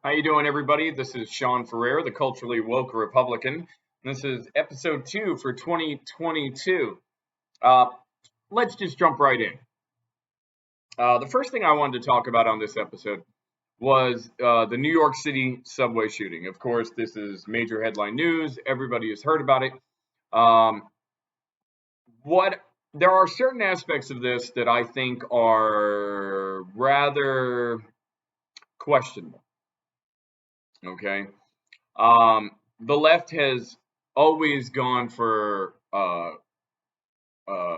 How you doing, everybody? This is Sean Ferrer, the culturally woke Republican. This is episode 2 for 2022. Uh, let's just jump right in. The first thing I wanted to talk about on this episode was the New York City subway shooting. Of course, this is major headline news. Everybody has heard about it. Um, what there are certain aspects of this that I think are rather questionable. Okay. The left has always gone for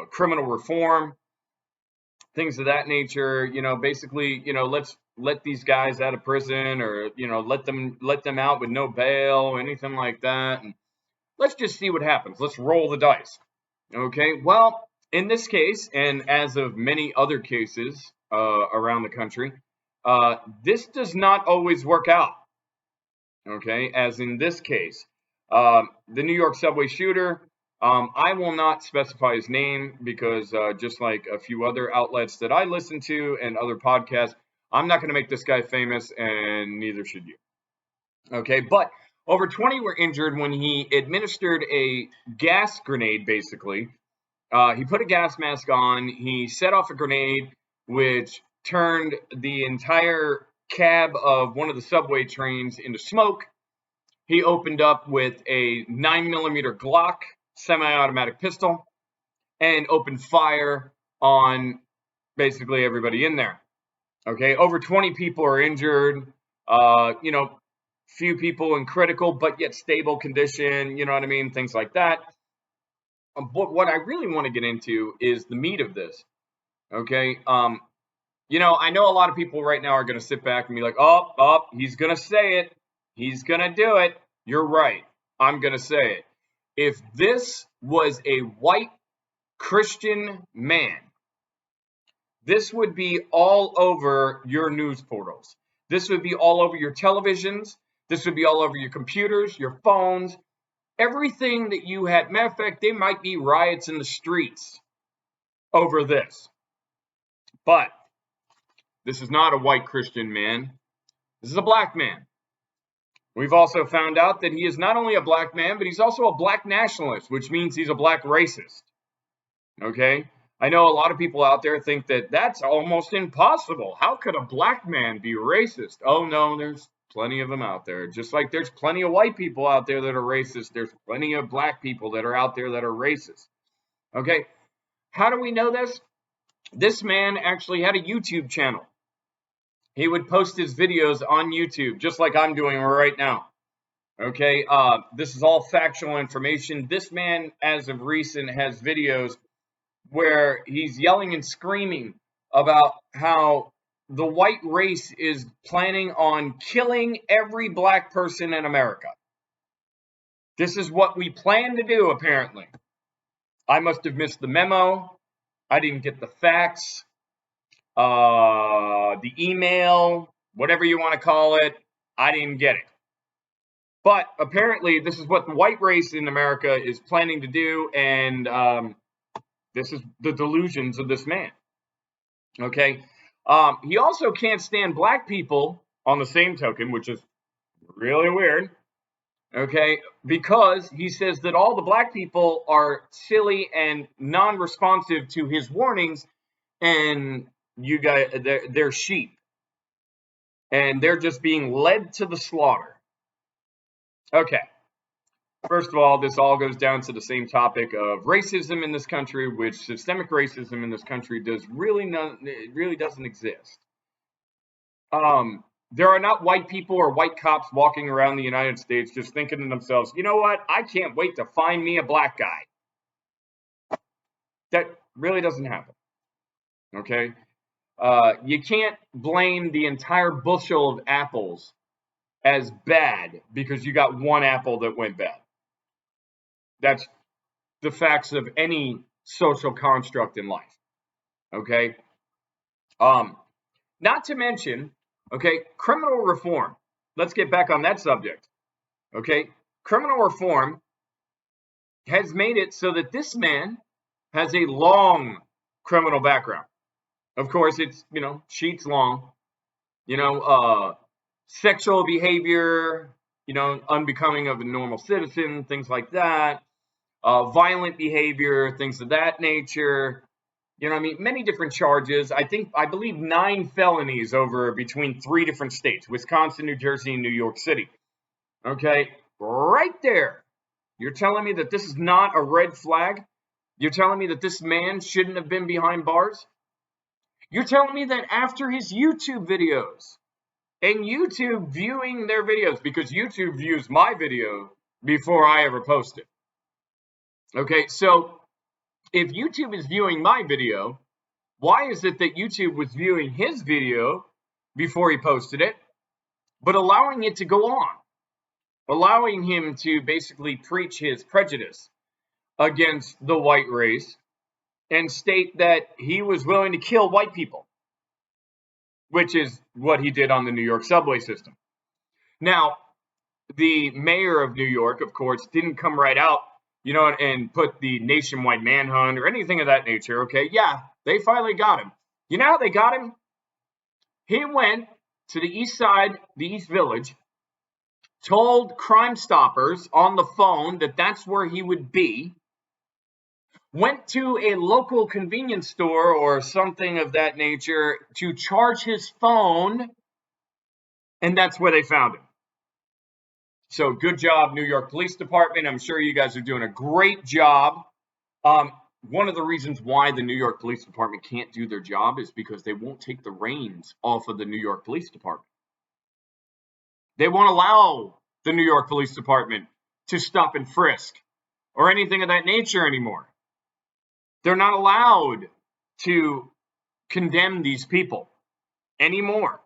criminal reform, things of that nature. Basically, let's let these guys out of prison, or let them out with no bail, anything like that, and let's just see what happens. Let's roll the dice. Okay. Well, in this case, and as of many other cases around the country, this does not always work out. Okay, as in this case, the New York subway shooter. I will not specify his name because just like a few other outlets that I listen to and other podcasts, I'm not going to make this guy famous, and neither should you. Okay, but over 20 were injured when he administered a gas grenade, basically. He put a gas mask on, he set off a grenade, which turned the entire cab of one of the subway trains into smoke. He opened up with a 9mm Glock semi-automatic pistol and opened fire on basically everybody in there. Okay, over 20 people are injured. Few people in critical but yet stable condition. You know what I mean? Things like that. But what I really want to get into is the meat of this. Okay. I know a lot of people right now are going to sit back and be like, oh, he's going to say it. He's going to do it. You're right. I'm going to say it. If this was a white Christian man, this would be all over your news portals. This would be all over your televisions. This would be all over your computers, your phones, everything that you had. Matter of fact, there might be riots in the streets over this. But this is not a white Christian man. This is a black man. We've also found out that he is not only a black man, but he's also a black nationalist, which means he's a black racist. Okay? I know a lot of people out there think that that's almost impossible. How could a black man be racist? Oh, no, there's plenty of them out there. Just like there's plenty of white people out there that are racist, there's plenty of black people that are out there that are racist. Okay? How do we know this? This man actually had a YouTube channel. He would post his videos on YouTube, just like I'm doing right now. Okay, this is all factual information. This man, as of recent, has videos where he's yelling and screaming about how the white race is planning on killing every black person in America. This is what we plan to do, apparently. I must have missed the memo. I didn't get the facts. The email, whatever you want to call it, I didn't get it. But apparently, this is what the white race in America is planning to do, and this is the delusions of this man. Okay? He also can't stand black people on the same token, which is really weird. Okay? Because he says that all the black people are silly and non-responsive to his warnings, and you guys, they're sheep, and they're just being led to the slaughter. Okay. First of all, this all goes down to the same topic of racism in this country, which systemic racism in this country really doesn't exist. There are not white people or white cops walking around the United States just thinking to themselves, you know what? I can't wait to find me a black guy. That really doesn't happen. Okay? You can't blame the entire bushel of apples as bad because you got one apple that went bad. That's the facts of any social construct in life. Okay? Not to mention, okay, criminal reform. Let's get back on that subject. Okay? Criminal reform has made it so that this man has a long criminal background. Of course, it's, sheets long. sexual behavior, unbecoming of a normal citizen, things like that, violent behavior, things of that nature. Many different charges. I believe 9 felonies over between 3 different states: Wisconsin, New Jersey, and New York City. Okay, right there. You're telling me that this is not a red flag? You're telling me that this man shouldn't have been behind bars? You're telling me that after his YouTube videos and YouTube viewing their videos, because YouTube views my video before I ever post it. Okay, so if YouTube is viewing my video, why is it that YouTube was viewing his video before he posted it, but allowing it to go on, allowing him to basically preach his prejudice against the white race and state that he was willing to kill white people, which is what he did on the New York subway system. Now, the mayor of New York, of course, didn't come right out, and put the nationwide manhunt or anything of that nature. Okay, yeah, they finally got him. You know how they got him? He went to the east side, the East Village, told Crime Stoppers on the phone that that's where he would be, went to a local convenience store or something of that nature to charge his phone, and that's where they found him. So good job, New York Police Department. I'm sure you guys are doing a great job. One of the reasons why the New York Police Department can't do their job is because they won't take the reins off of the New York Police Department. They won't allow the New York Police Department to stop and frisk or anything of that nature anymore. They're not allowed to condemn these people anymore.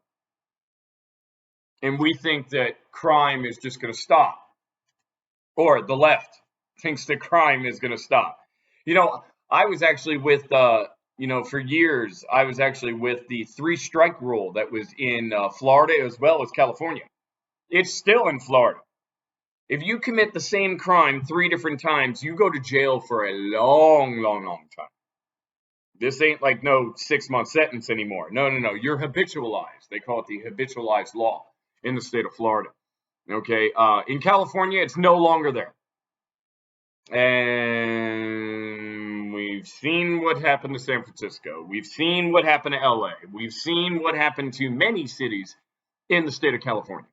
And we think that crime is just going to stop. Or the left thinks that crime is going to stop. I was actually with, for years, I was actually with the 3-strike rule that was in Florida as well as California. It's still in Florida. If you commit the same crime 3 different times, you go to jail for a long, long, long time. This ain't like no 6-month sentence anymore. No. You're habitualized. They call it the habitualized law in the state of Florida. Okay. In California, it's no longer there. And we've seen what happened to San Francisco. We've seen what happened to LA. We've seen what happened to many cities in the state of California.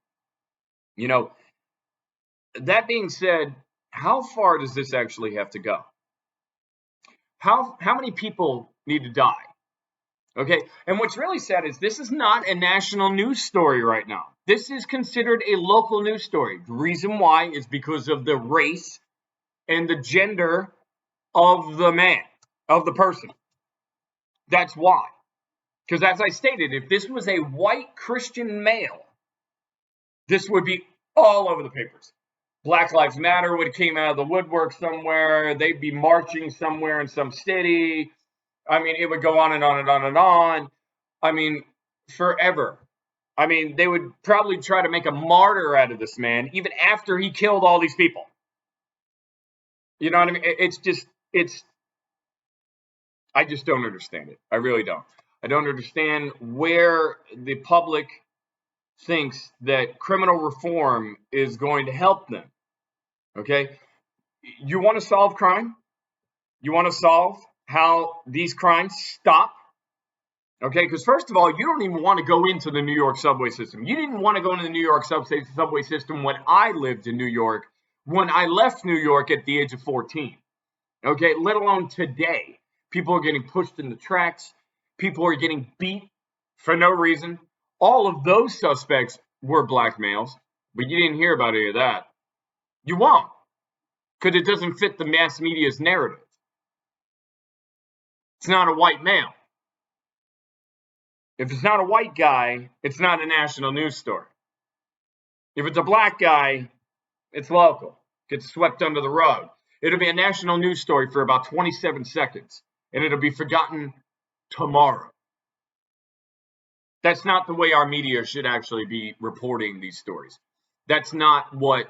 That being said, how far does this actually have to go? How many people need to die? Okay, and what's really sad is this is not a national news story right now. This is considered a local news story. The reason why is because of the race and the gender of the man, of the person. That's why. Because as I stated, if this was a white Christian male, this would be all over the papers. Black Lives Matter would have came out of the woodwork somewhere. They'd be marching somewhere in some city. It would go on and on and on and on. Forever. They would probably try to make a martyr out of this man, even after he killed all these people. You know what I mean? I just don't understand it. I really don't. I don't understand where the public thinks that criminal reform is going to help them. Okay? You want to solve crime? You want to solve how these crimes stop? Okay, because first of all, you don't even want to go into the New York subway system. You didn't want to go into the New York subway system when I lived in New York, when I left New York at the age of 14. Okay, let alone today. People are getting pushed in the tracks. People are getting beat for no reason. All of those suspects were black males, but you didn't hear about any of that. You won't, because it doesn't fit the mass media's narrative. It's not a white male. If it's not a white guy, it's not a national news story. If it's a black guy, it's local. Gets swept under the rug. It'll be a national news story for about 27 seconds, and it'll be forgotten tomorrow. That's not the way our media should actually be reporting these stories. That's not what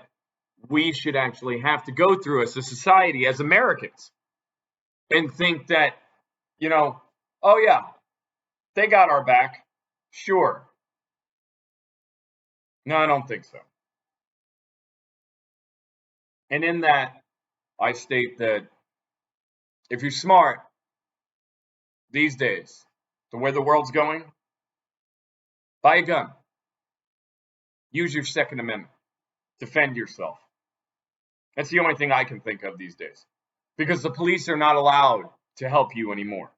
we should actually have to go through as a society, as Americans, and think that, oh yeah, they got our back. Sure. No, I don't think so. And in that, I state that if you're smart these days, the way the world's going, buy a gun. Use your Second Amendment. Defend yourself. That's the only thing I can think of these days. Because the police are not allowed to help you anymore.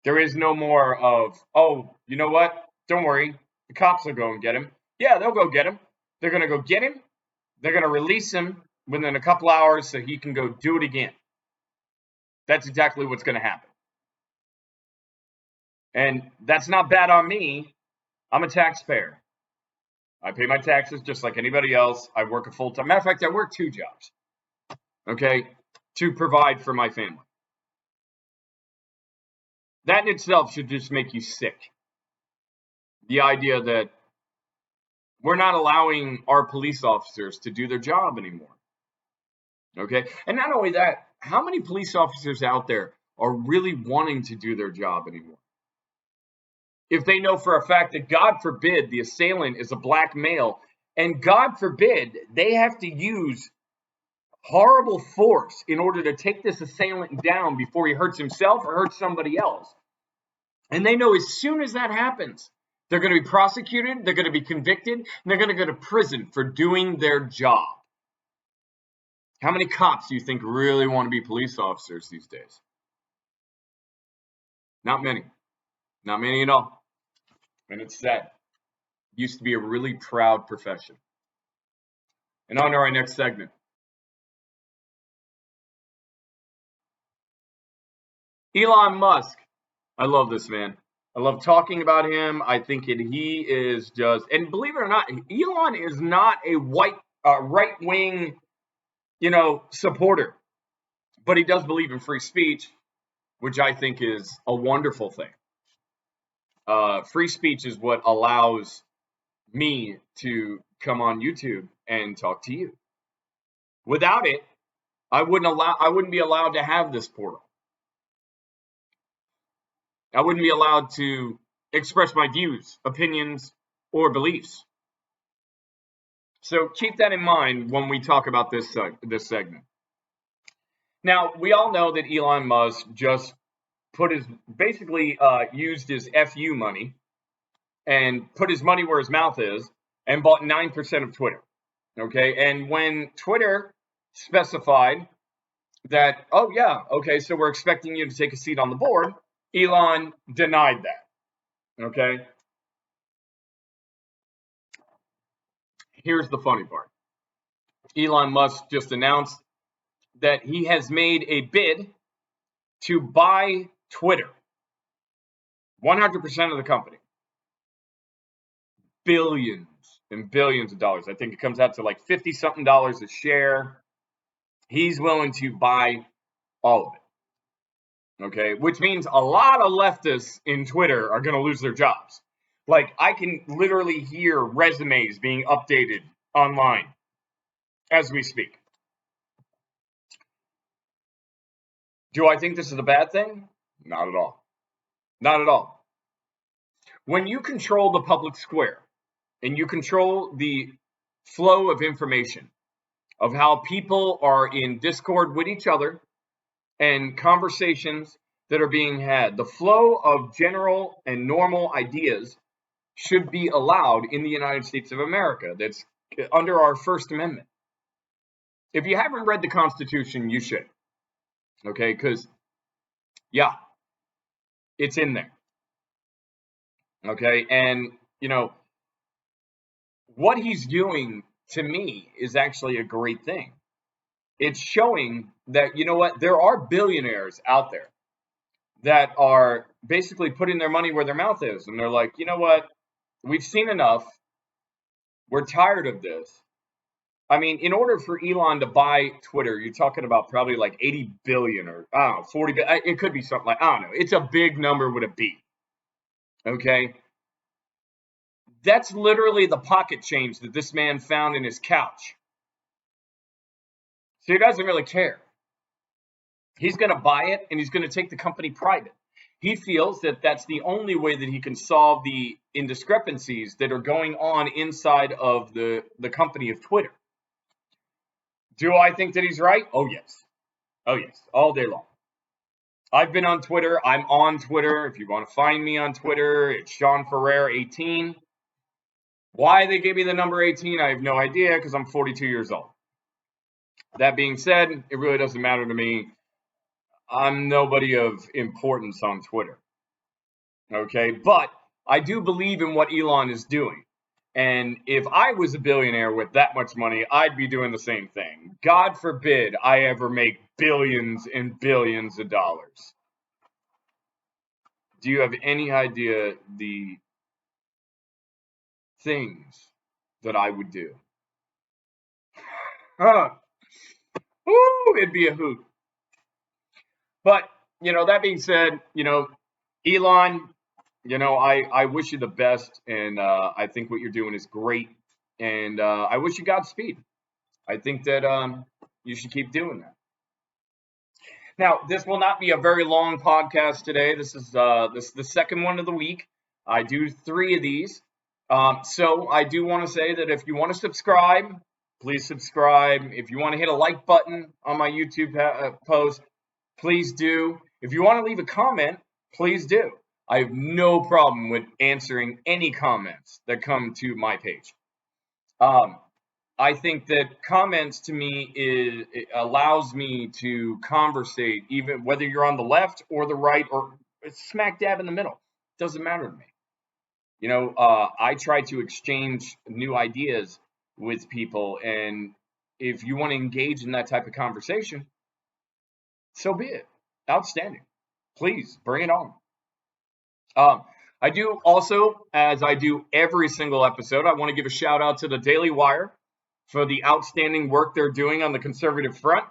There is no more of, oh, you know what? Don't worry. The cops will go and get him. Yeah, they'll go get him. They're going to go get him. They're going to release him within a couple hours so he can go do it again. That's exactly what's going to happen. And that's not bad on me. I'm a taxpayer. I pay my taxes just like anybody else. I work a full-time. Matter of fact, I work 2 jobs, okay, to provide for my family. That in itself should just make you sick. The idea that we're not allowing our police officers to do their job anymore. Okay. And not only that, how many police officers out there are really wanting to do their job anymore? If they know for a fact that, God forbid, the assailant is a black male, and God forbid they have to use horrible force in order to take this assailant down before he hurts himself or hurts somebody else. And they know as soon as that happens, they're going to be prosecuted, they're going to be convicted, and they're going to go to prison for doing their job. How many cops do you think really want to be police officers these days? Not many. Not many at all. And it's sad. It used to be a really proud profession. And on to our next segment. Elon Musk. I love this man. I love talking about him. I think he is just, and believe it or not, Elon is not a right-wing, supporter, but he does believe in free speech, which I think is a wonderful thing. Free speech is what allows me to come on YouTube and talk to you. Without it, I wouldn't be allowed to have this portal. I wouldn't be allowed to express my views, opinions, or beliefs. So keep that in mind when we talk about this segment. Now, we all know that Elon Musk just used his FU money and put his money where his mouth is and bought 9% of Twitter. Okay, and when Twitter specified that, oh yeah, okay, so we're expecting you to take a seat on the board, Elon denied that. Okay. Here's the funny part. Elon Musk just announced that he has made a bid to buy Twitter. 100% of the company. Billions and billions of dollars. I think it comes out to like $50-something a share. He's willing to buy all of it. Okay, which means a lot of leftists in Twitter are going to lose their jobs. Like, I can literally hear resumes being updated online as we speak. Do I think this is a bad thing? Not at all. Not at all. When you control the public square and you control the flow of information of how people are in discord with each other and conversations that are being had, the flow of general and normal ideas should be allowed in the United States of America. That's under our First Amendment. If you haven't read the Constitution, you should. Okay, because, yeah, it's in there. Okay, and, what he's doing to me is actually a great thing. It's showing that, there are billionaires out there that are basically putting their money where their mouth is. And they're like, you know what? We've seen enough. We're tired of this. I mean, in order for Elon to buy Twitter, you're talking about probably like 80 billion or, I don't know, 40 billion. It could be something like, I don't know. It's a big number with a B. Okay? That's literally the pocket change that this man found in his couch. So he doesn't really care. He's going to buy it and he's going to take the company private. He feels that that's the only way that he can solve the indiscrepancies that are going on inside of the company of Twitter. Do I think that he's right? Oh, yes. Oh, yes. All day long. I've been on Twitter. I'm on Twitter. If you want to find me on Twitter, it's Sean Ferrer 18. Why they gave me the number 18, I have no idea, because I'm 42 years old. That being said, it really doesn't matter to me. I'm nobody of importance on Twitter. Okay, but I do believe in what Elon is doing. And if I was a billionaire with that much money, I'd be doing the same thing. God forbid I ever make billions and billions of dollars. Do you have any idea the things that I would do? Huh. Woo, it'd be a hoot. But, that being said, Elon, I wish you the best, and I think what you're doing is great, and I wish you Godspeed. I think that you should keep doing that. Now, this will not be a very long podcast today. This is the second one of the week. I do 3 of these. So I do want to say that if you want to subscribe, please subscribe. If you want to hit a like button on my YouTube post, please do. If you want to leave a comment, please do. I have no problem with answering any comments that come to my page. I think that comments to me it allows me to conversate, even whether you're on the left or the right or smack dab in the middle. Doesn't matter to me. I try to exchange new ideas with people, and if you want to engage in that type of conversation, so be it. Outstanding. Please bring it on. I do also, as I do every single episode, I want to give a shout out to the Daily Wire for the outstanding work they're doing on the conservative front.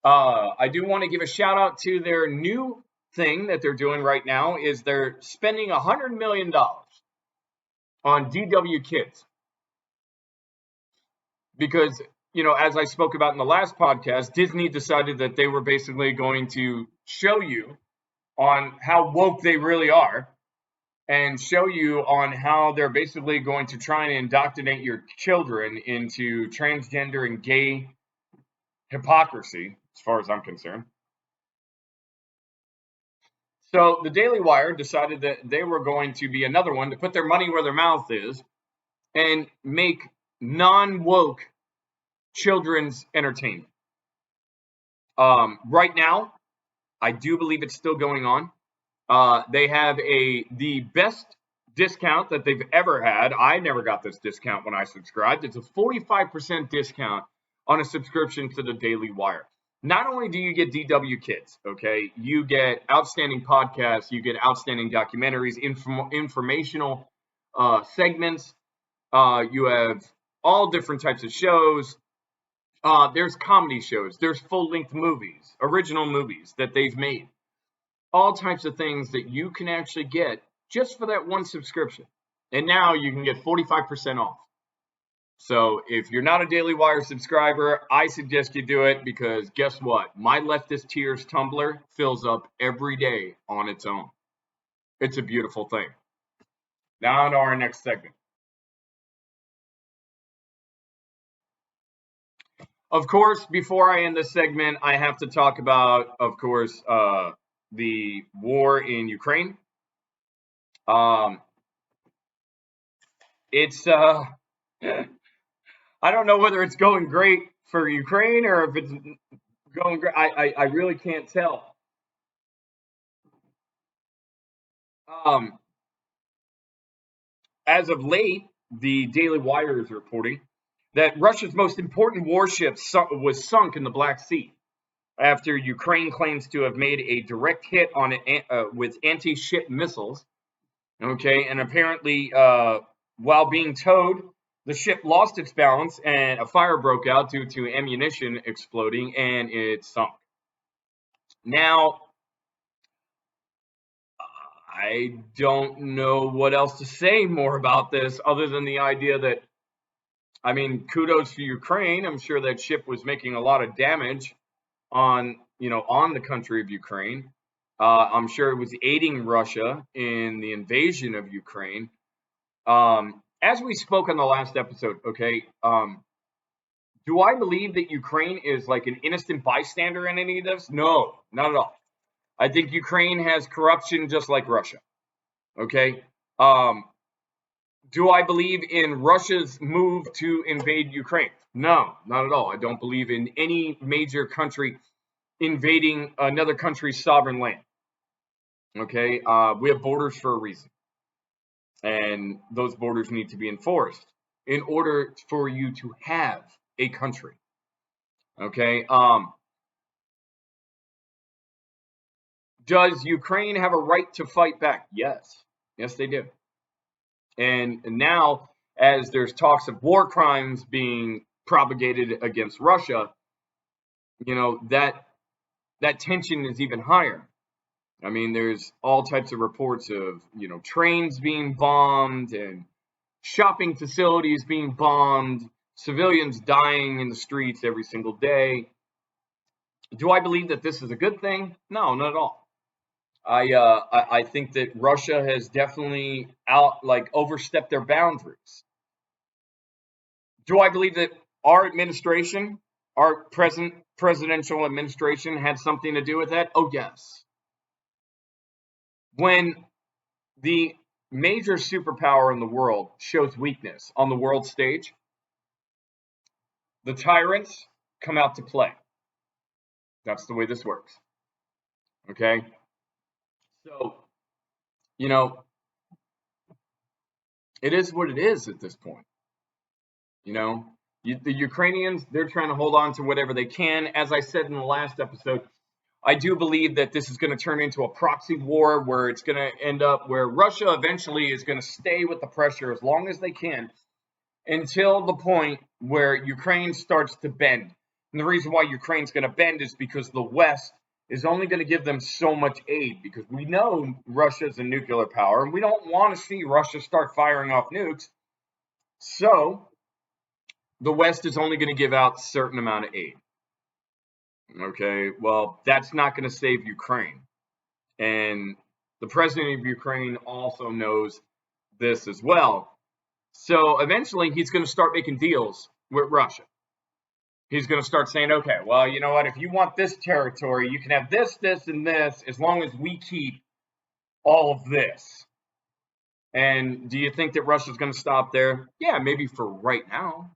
I do want to give a shout out to their new thing that they're doing right now is they're spending $100 million on DW kids. Because, as I spoke about in the last podcast, Disney decided that they were basically going to show you on how woke they really are and show you on how they're basically going to try and indoctrinate your children into transgender and gay hypocrisy, as far as I'm concerned. So the Daily Wire decided that they were going to be another one to put their money where their mouth is and make non-woke children's entertainment. Right now, I do believe it's still going on. They have the best discount that they've ever had. I never got this discount when I subscribed. It's a 45% discount on a subscription to the Daily Wire. Not only do you get DW Kids, okay, you get outstanding podcasts, you get outstanding documentaries, informational segments. You have all different types of shows. There's comedy shows. There's full-length movies, original movies that they've made. All types of things that you can actually get just for that one subscription. And now you can get 45% off. So if you're not a Daily Wire subscriber, I suggest you do it because guess what? My Leftist Tears Tumblr fills up every day on its own. It's a beautiful thing. Now on to our next segment. Of course, before I end this segment, I have to talk about, of course, the war in Ukraine. It's I don't know whether it's going great for Ukraine or if it's going great. I really can't tell. As of late, the Daily Wire is reporting that Russia's most important warship was sunk in the Black Sea after Ukraine claims to have made a direct hit on it with anti-ship missiles. Okay, and apparently, while being towed, the ship lost its balance and a fire broke out due to ammunition exploding and it sunk. Now, I don't know what else to say more about this other than the idea that, I mean, kudos to Ukraine. I'm sure that ship was making a lot of damage on the country of Ukraine. I'm sure it was aiding Russia in the invasion of Ukraine. As we spoke on the last episode, okay, do I believe that Ukraine is like an innocent bystander in any of this? No, not at all. I think Ukraine has corruption just like Russia. Okay. Um, do I believe in Russia's move to invade Ukraine? No, not at all. I don't believe in any major country invading another country's sovereign land. Okay. We have borders for a reason, and those borders need to be enforced in order for you to have a country. Okay. Does Ukraine have a right to fight back? Yes. Yes, they do. And now, as there's talks of war crimes being propagated against Russia, that tension is even higher. I mean, there's all types of reports of, trains being bombed and shopping facilities being bombed, civilians dying in the streets every single day. Do I believe that this is a good thing? No, not at all. I think that Russia has definitely overstepped their boundaries. Do I believe that our administration, our present presidential administration, had something to do with that? Oh yes. When the major superpower in the world shows weakness on the world stage, the tyrants come out to play. That's the way this works. Okay? So, you know, it is what it is at this point. The Ukrainians, they're trying to hold on to whatever they can. As I said in the last episode, I do believe that this is going to turn into a proxy war where it's going to end up where Russia eventually is going to stay with the pressure as long as they can until the point where Ukraine starts to bend. And the reason why Ukraine's going to bend is because the West is only going to give them so much aid, because we know Russia's a nuclear power and we don't want to see Russia start firing off nukes. So the West is only going to give out a certain amount of aid. Okay, well, that's not going to save Ukraine. And the president of Ukraine also knows this as well. So eventually he's going to start making deals with Russia. He's going to start saying, okay, well, you know what? If you want this territory, you can have this, this, and this, as long as we keep all of this. And do you think that Russia's going to stop there? Yeah, maybe for right now.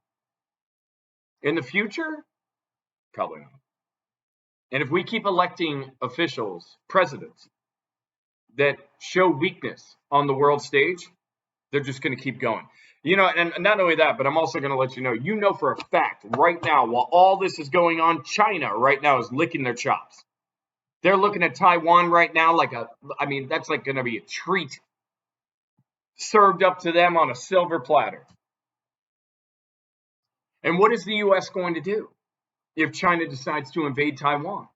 In the future? Probably not. And if we keep electing officials, presidents, that show weakness on the world stage, they're just going to keep going. And not only that, but I'm also going to let you know for a fact right now, while all this is going on, China right now is licking their chops. They're looking at Taiwan right now that's like going to be a treat served up to them on a silver platter. And what is the U.S. going to do if China decides to invade Taiwan?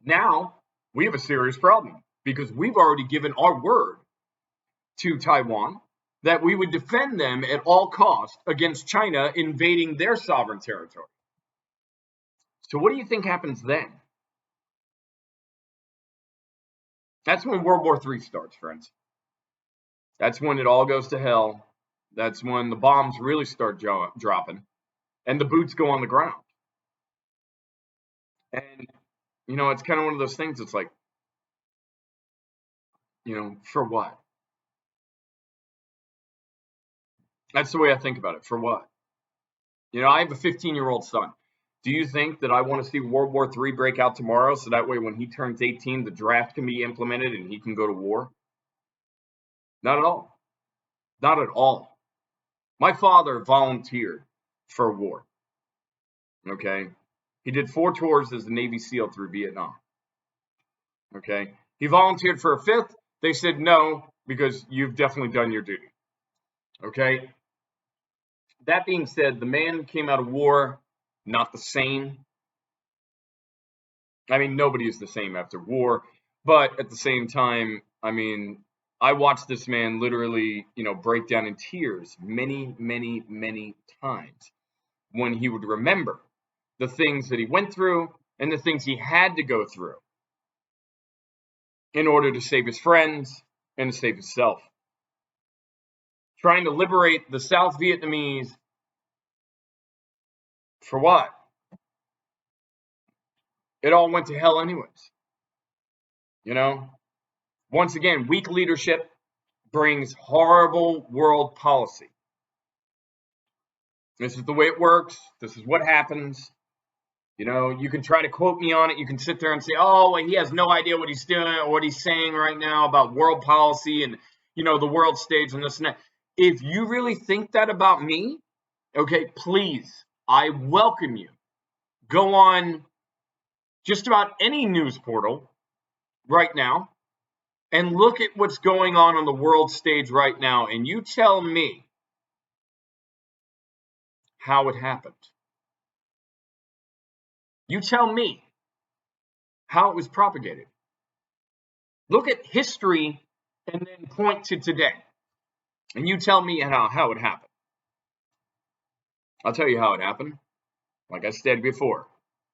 Now we have a serious problem because we've already given our word to Taiwan that we would defend them at all costs against China invading their sovereign territory. So what do you think happens then? That's when World War III starts, friends. That's when it all goes to hell. That's when the bombs really start dropping and the boots go on the ground. And, it's kind of one of those things. It's like, for what? That's the way I think about it. For what? I have a 15-year-old son. Do you think that I want to see World War III break out tomorrow so that way when he turns 18, the draft can be implemented and he can go to war? Not at all. Not at all. My father volunteered for war. Okay. He did 4 tours as a Navy SEAL through Vietnam. Okay. He volunteered for a 5th. They said no, because you've definitely done your duty. Okay. That being said, the man came out of war not the same. I mean, nobody is the same after war, but at the same time, I watched this man literally, break down in tears many, many, many times when he would remember the things that he went through and the things he had to go through. in order to save his friends and to save himself. Trying to liberate the South Vietnamese for what? It all went to hell anyways. You know, once again, weak leadership brings horrible world policy. This is the way it works. This is what happens. You know, you can try to quote me on it. You can sit there and say, oh, well, he has no idea what he's doing or what he's saying right now about world policy and, you know, the world stage and this and that. If you really think that about me, okay, please, I welcome you. Go on just about any news portal right now and look at what's going on the world stage right now. And you tell me how it happened. You tell me how it was propagated. Look at history and then point to today. And you tell me how it happened. I'll tell you how it happened. Like I said before,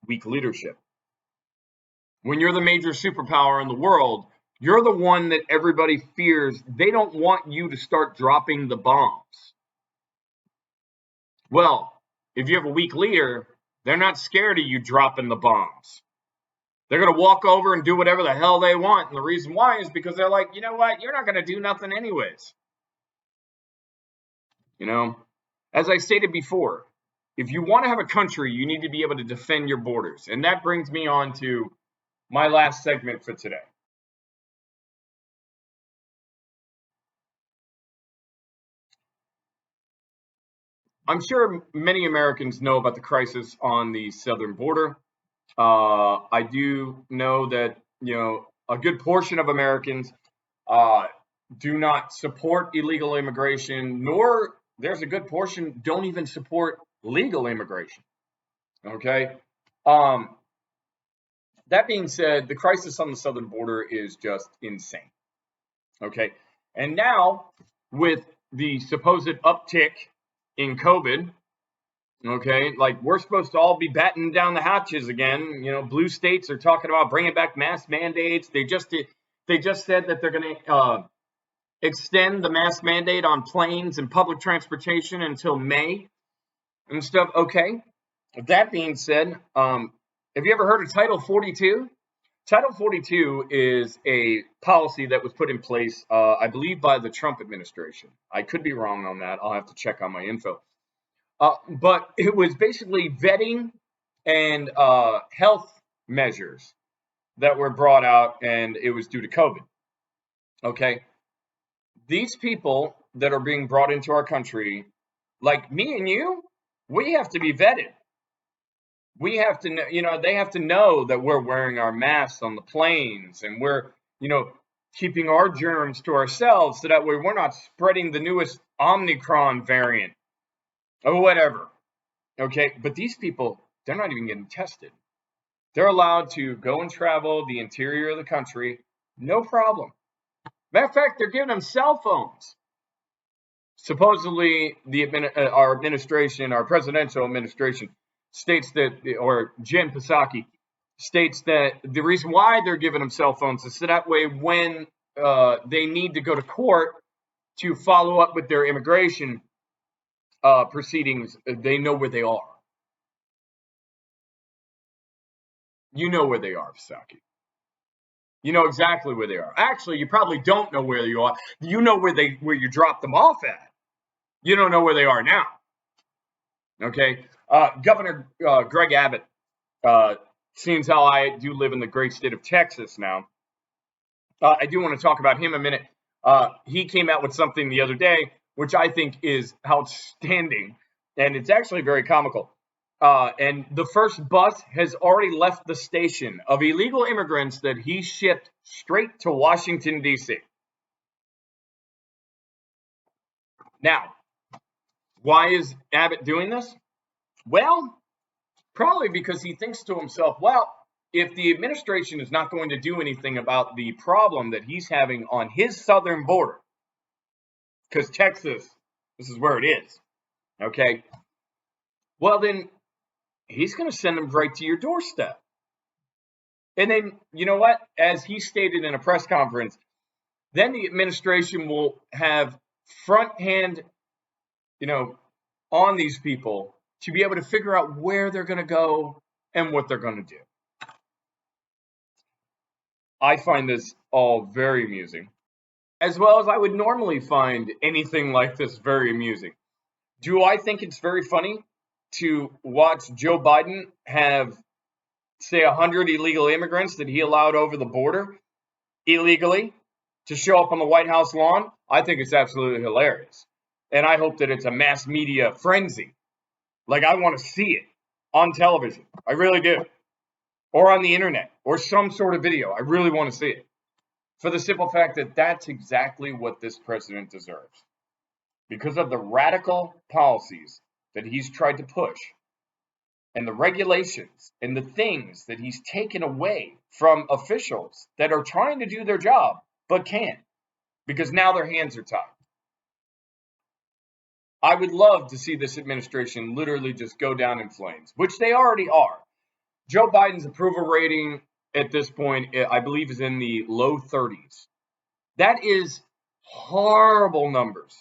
weak leadership. When you're the major superpower in the world, you're the one that everybody fears. They don't want you to start dropping the bombs. Well, if you have a weak leader, they're not scared of you dropping the bombs. They're going to walk over and do whatever the hell they want. And the reason why is because they're like, you know what? You're not going to do nothing anyways. You know, as I stated before, if you want to have a country, you need to be able to defend your borders. And that brings me on to my last segment for today. I'm sure many Americans know about the crisis on the southern border. I do know that, you know, a good portion of Americans do not support illegal immigration, nor there's a good portion don't even support legal immigration. Okay. That being said, the crisis on the southern border is just insane. Okay. And now, with the supposed uptick in COVID, okay, like we're supposed to all be battening down the hatches again. You know, blue states are talking about bringing back mask mandates. They just said that they're going to extend the mask mandate on planes and public transportation until May and stuff. Okay. That being said, have you ever heard of Title 42? Title 42 is a policy that was put in place, I believe, by the Trump administration. I could be wrong on that. I'll have to check on my info. But it was basically vetting and health measures that were brought out, and it was due to COVID. Okay. These people that are being brought into our country, like me and you, we have to be vetted. We have to know, you know, they have to know that we're wearing our masks on the planes and we're, you know, keeping our germs to ourselves so that way we're not spreading the newest Omicron variant or whatever. Okay. But these people, they're not even getting tested. They're allowed to go and travel the interior of the country, no problem. Matter of fact, they're giving them cell phones. Supposedly, our administration, our presidential administration, states that, or Jen Psaki states that the reason why they're giving them cell phones is so that way when they need to go to court to follow up with their immigration proceedings, they know where they are. You know where they are, Psaki. You know exactly where they are. Actually, you probably don't know where you are. You know where you dropped them off at. You don't know where they are now. Okay. Governor Greg Abbott, seeing how I do live in the great state of Texas now, I do want to talk about him a minute. He came out with something the other day, which I think is outstanding, and it's actually very comical. And the first bus has already left the station of illegal immigrants that he shipped straight to Washington, D.C. Now, why is Abbott doing this? Well, probably because he thinks to himself, well, if the administration is not going to do anything about the problem that he's having on his southern border, because Texas, this is where it is, okay, well, then he's going to send them right to your doorstep. And then, you know what? As he stated in a press conference, then the administration will have front hand, you know, on these people to be able to figure out where they're going to go and what they're going to do. I find this all very amusing, as well as I would normally find anything like this very amusing. Do I think it's very funny to watch Joe Biden have, say, 100 illegal immigrants that he allowed over the border illegally to show up on the White House lawn? I think it's absolutely hilarious. And I hope that it's a mass media frenzy. Like, I want to see it on television. I really do. Or on the internet, or some sort of video. I really want to see it. For the simple fact that that's exactly what this president deserves. Because of the radical policies that he's tried to push, and the regulations, and the things that he's taken away from officials that are trying to do their job, but can't. Because now their hands are tied. I would love to see this administration literally just go down in flames, which they already are. Joe Biden's approval rating at this point, I believe, is in the low 30s. That is horrible numbers.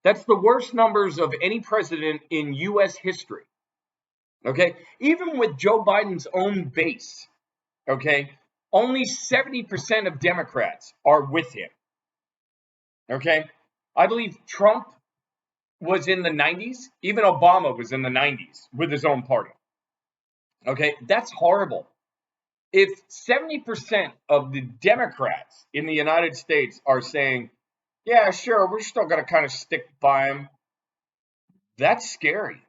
That's the worst numbers of any president in U.S. history. Okay? Even with Joe Biden's own base, okay, only 70% of Democrats are with him. Okay? I believe Trump was in the 90s. Even Obama was in the 90s with his own party. Okay? That's horrible. If 70% of the Democrats in the United States are saying, yeah, sure, we're still going to kind of stick by him, that's scary.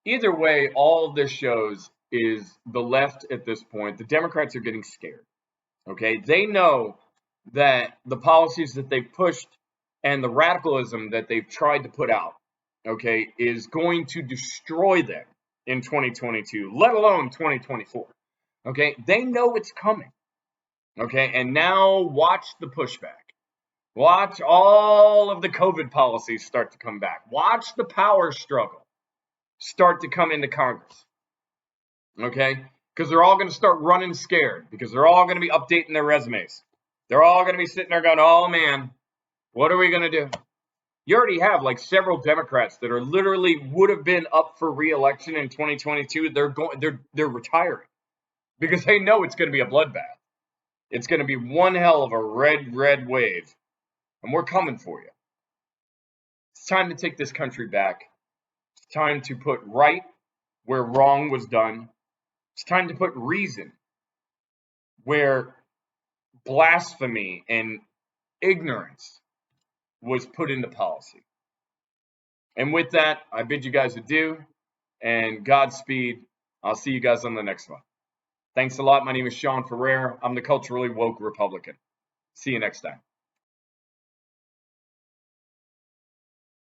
Either way, all this shows is the left at this point. The Democrats are getting scared. Okay? They know that the policies that they've pushed and the radicalism that they've tried to put out, okay, is going to destroy them in 2022, let alone 2024. Okay, they know it's coming. Okay, and now watch the pushback. Watch all of the COVID policies start to come back. Watch the power struggle start to come into Congress. Okay, because they're all going to start running scared because they're all going to be updating their resumes. They're all going to be sitting there going, oh man, what are we going to do? You already have like several Democrats that are literally would have been up for re-election in 2022. They're retiring because they know it's going to be a bloodbath. It's going to be one hell of a red wave, and we're coming for you. It's time to take this country back. It's time to put right where wrong was done. It's time to put reason where blasphemy and ignorance was put into policy. And with that, I bid you guys adieu and Godspeed. I'll see you guys on the next one. Thanks a lot. My name is Sean Ferrer. I'm the culturally woke Republican. See you next time.